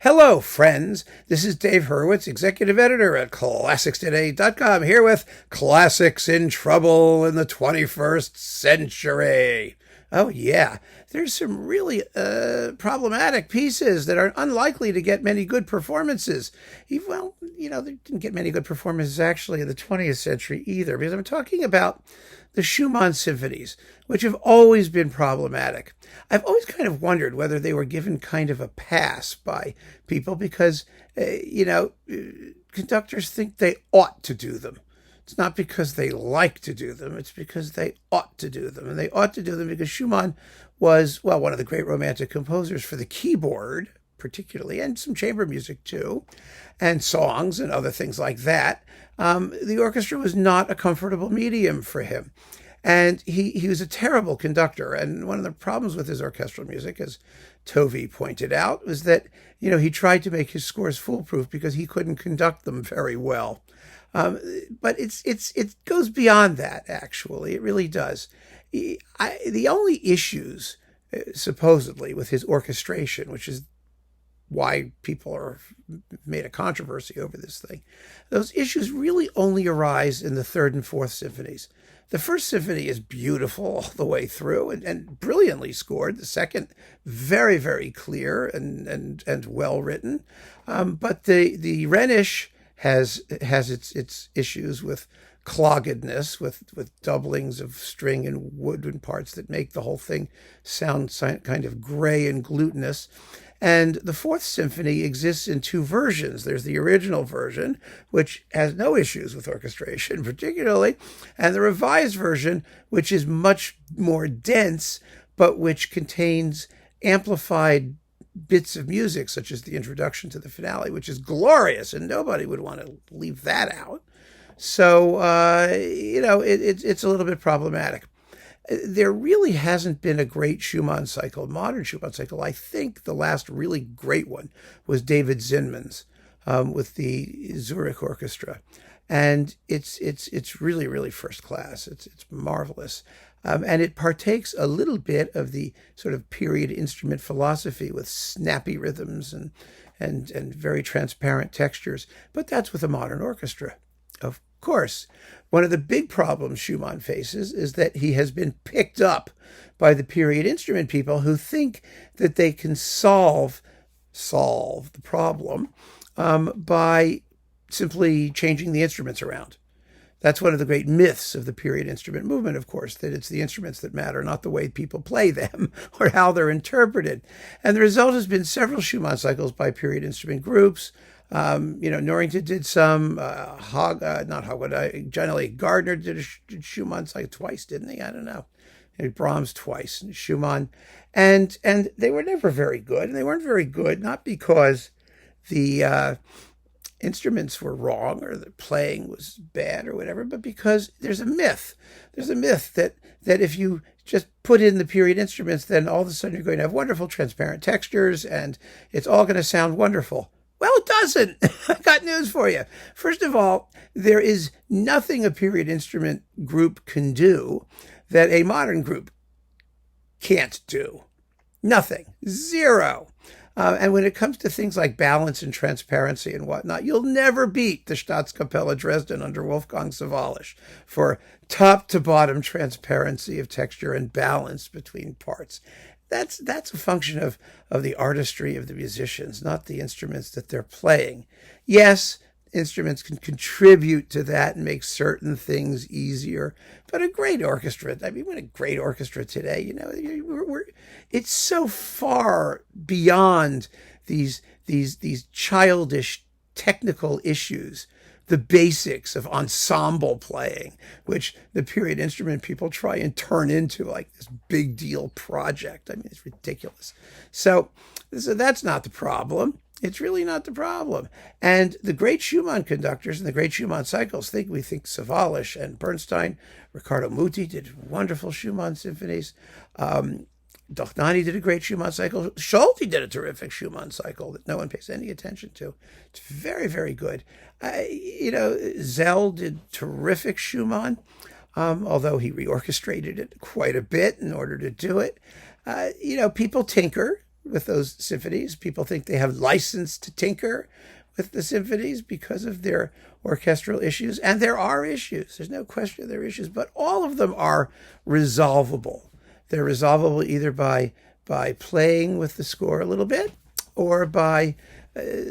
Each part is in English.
Hello, friends. This is Dave Hurwitz, executive editor at ClassicsToday.com, here with Classics in Trouble in the 21st Century. Oh, yeah. There's some really problematic pieces that are unlikely to get many good performances. They didn't get many good performances, actually, in the 20th century either, because I'm talking about the Schumann symphonies, which have always been problematic. I've always kind of wondered whether they were given kind of a pass by people because, conductors think they ought to do them. It's not because they like to do them, it's because they ought to do them. And they ought to do them because Schumann was, one of the great romantic composers for the keyboard, particularly, and some chamber music too, and songs and other things like that. The orchestra was not a comfortable medium for him. And he was a terrible conductor. And one of the problems with his orchestral music, as Tovey pointed out, was that, he tried to make his scores foolproof because he couldn't conduct them very well. But it goes beyond that, actually. It really does. The only issues, supposedly, with his orchestration, which is why people are made a controversy over this thing, those issues really only arise in the third and fourth symphonies. The first symphony is beautiful all the way through and brilliantly scored. The second, very, very clear and well written. But the Rhenish has its issues with cloggedness, with doublings of string and woodwind parts that make the whole thing sound kind of gray and glutinous. And the fourth symphony exists in two versions. There's the original version, which has no issues with orchestration particularly, and the revised version, which is much more dense, but which contains amplified bits of music, such as the introduction to the finale, which is glorious, and nobody would want to leave that out. So, it's a little bit problematic. There really hasn't been a great Schumann cycle, modern Schumann cycle. I think the last really great one was David Zinman's with the Zurich Orchestra. And it's really, really first class. It's marvelous. And it partakes a little bit of the sort of period instrument philosophy with snappy rhythms and very transparent textures. But that's with a modern orchestra. Of course, one of the big problems Schumann faces is that he has been picked up by the period instrument people who think that they can solve the problem by simply changing the instruments around. That's one of the great myths of the period instrument movement, of course, that it's the instruments that matter, not the way people play them or how they're interpreted. And the result has been several Schumann cycles by period instrument groups. Norrington did some, generally Gardner did a Schumann cycle twice, didn't he? I don't know. Brahms twice, and Schumann. And they were never very good. And they weren't very good, not because the instruments were wrong or the playing was bad or whatever, but because there's a myth. There's a myth that if you just put in the period instruments, then all of a sudden you're going to have wonderful transparent textures and it's all going to sound wonderful. Well, it doesn't. I got news for you. First of all, there is nothing a period instrument group can do that a modern group can't do. Nothing. Zero. And when it comes to things like balance and transparency and whatnot, you'll never beat the Staatskapelle Dresden under Wolfgang Sawallisch for top to bottom transparency of texture and balance between parts. That's a function of the artistry of the musicians, not the instruments that they're playing. Yes, instruments can contribute to that and make certain things easier, but a great orchestra, what a great orchestra today, it's so far beyond these childish technical issues, the basics of ensemble playing, which the period instrument people try and turn into like this big deal project. It's ridiculous. So that's not the problem. It's really not the problem. And the great Schumann conductors and the great Schumann cycles think Sawallisch and Bernstein, Riccardo Muti did wonderful Schumann symphonies. Dochnani did a great Schumann cycle. Schulte did a terrific Schumann cycle that no one pays any attention to. It's very, very good. Zell did terrific Schumann, although he reorchestrated it quite a bit in order to do it. People tinker. with those symphonies. People think they have license to tinker with the symphonies because of their orchestral issues. And there are issues. There's no question there are issues, but all of them are resolvable. They're resolvable either by playing with the score a little bit or by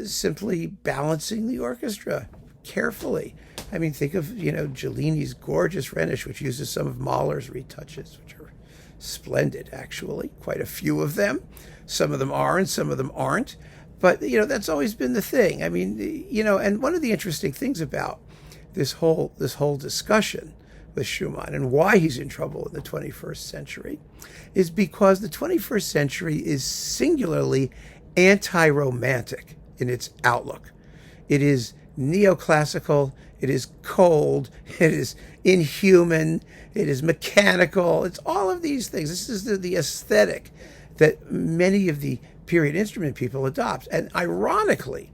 simply balancing the orchestra carefully. I mean, think of, Giulini's gorgeous Rhenish, which uses some of Mahler's retouches, which are splendid, actually. Quite a few of them. Some of them are and some of them aren't. But, that's always been the thing. I mean, and one of the interesting things about this whole discussion with Schumann and why he's in trouble in the 21st century is because the 21st century is singularly anti-romantic in its outlook. It is neoclassical, it is cold, it is inhuman, it is mechanical. It's all of these things. This is the aesthetic that many of the period instrument people adopt. And ironically,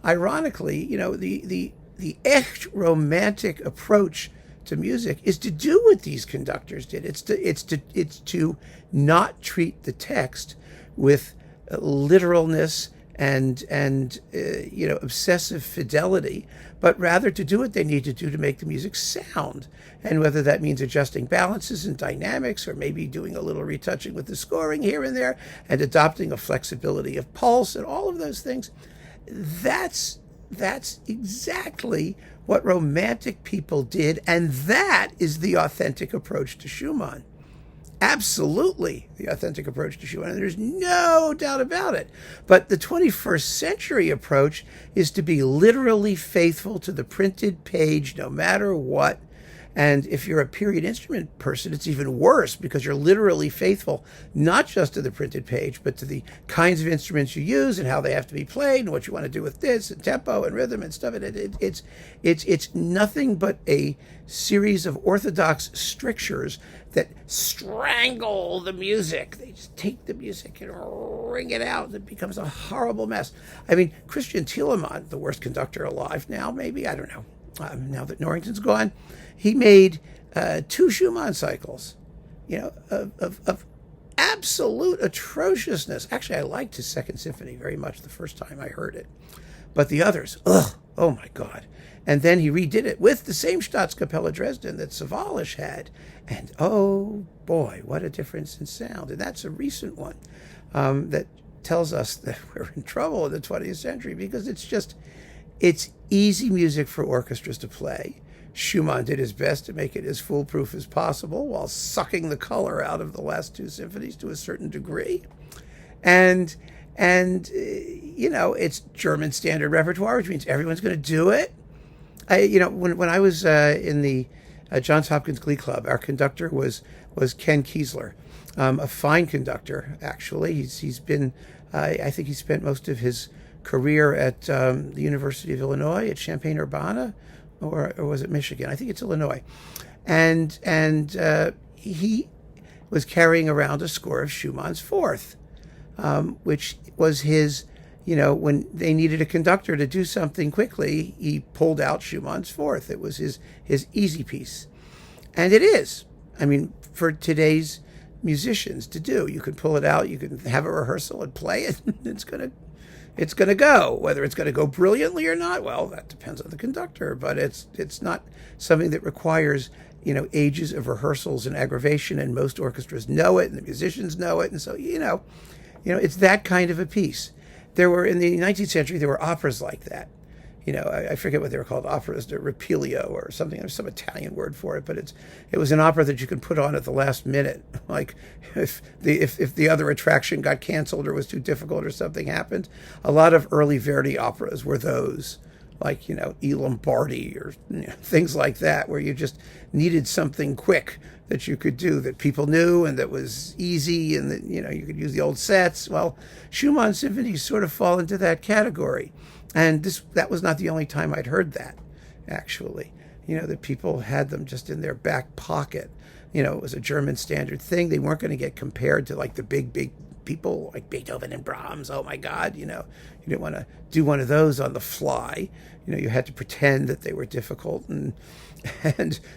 the echt romantic approach to music is to do what these conductors did. It's to not treat the text with literalness and obsessive fidelity, but rather to do what they need to do to make the music sound. And whether that means adjusting balances and dynamics, or maybe doing a little retouching with the scoring here and there, and adopting a flexibility of pulse and all of those things, that's exactly what romantic people did, and that is the authentic approach to Schumann. Absolutely the authentic approach to Schumann, and there's no doubt about it. But the 21st century approach is to be literally faithful to the printed page no matter what. And if you're a period instrument person, it's even worse, because you're literally faithful not just to the printed page, but to the kinds of instruments you use and how they have to be played and what you want to do with this and tempo and rhythm and stuff. It's nothing but a series of orthodox strictures that strangle the music. They just take the music and wring it out. It becomes a horrible mess. I mean, Christian Thielemann, the worst conductor alive now, maybe, I don't know. Now that Norrington's gone, he made 2 Schumann cycles, of absolute atrociousness. Actually, I liked his Second Symphony very much the first time I heard it. But the others, oh my God. And then he redid it with the same Staatskapelle Dresden that Sawallisch had. And oh boy, what a difference in sound. And that's a recent one that tells us that we're in trouble in the 20th century, because it's easy music for orchestras to play. Schumann did his best to make it as foolproof as possible while sucking the color out of the last 2 symphonies to a certain degree. And it's German standard repertoire, which means everyone's going to do it. When I was in the Johns Hopkins Glee Club, our conductor was Ken Kiesler, a fine conductor, actually. He's been, I think he spent most of his career at the University of Illinois at Champaign-Urbana, or was it Michigan? I think it's Illinois. And he was carrying around a score of Schumann's Fourth, which was his, when they needed a conductor to do something quickly, he pulled out Schumann's Fourth. It was his easy piece. And it is. I mean, for today's musicians to do. You can pull it out, you can have a rehearsal and play it, it's going to go. Whether it's going to go brilliantly or not, well, that depends on the conductor, but it's not something that requires, ages of rehearsals and aggravation, and most orchestras know it and the musicians know it. And so, it's that kind of a piece. In the 19th century, there were operas like that. I forget what they were called, operas de Repilio or something. There's some Italian word for it, but it was an opera that you could put on at the last minute. Like if the other attraction got canceled or was too difficult or something happened. A lot of early Verdi operas were those, like, I Lombardi or things like that, where you just needed something quick that you could do that people knew and that was easy, and that, you could use the old sets. Well, Schumann symphonies sort of fall into that category. And that was not the only time I'd heard that, actually. That people had them just in their back pocket. It was a German standard thing. They weren't going to get compared to, like, the big people like Beethoven and Brahms. Oh my God, you didn't want to do one of those on the fly. You had to pretend that they were difficult and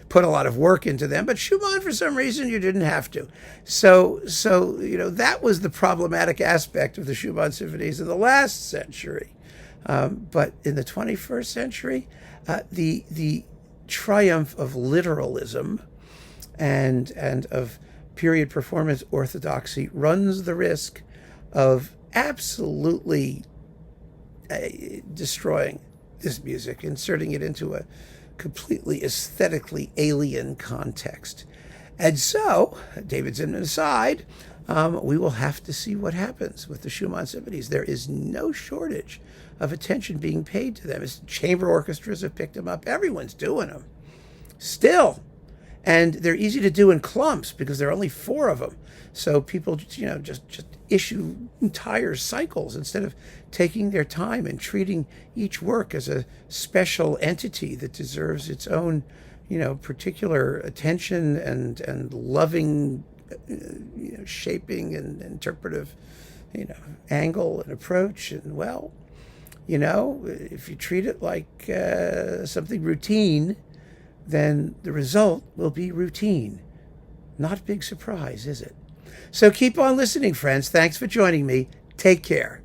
put a lot of work into them. But Schumann, for some reason, you didn't have to. So that was the problematic aspect of the Schumann symphonies in the last century. But in the 21st century, the triumph of literalism and of period performance orthodoxy runs the risk of absolutely destroying this music, inserting it into a completely aesthetically alien context. And so, David Zinman aside, we will have to see what happens with the Schumann symphonies. There is no shortage of attention being paid to them. Chamber orchestras have picked them up. Everyone's doing them. Still. And they're easy to do in clumps because there are only 4 of them. So people, just issue entire cycles instead of taking their time and treating each work as a special entity that deserves its own, particular attention and loving, shaping and interpretive, angle and approach. And if you treat it like something routine, then the result will be routine. Not a big surprise, is it? So keep on listening, friends. Thanks for joining me. Take care.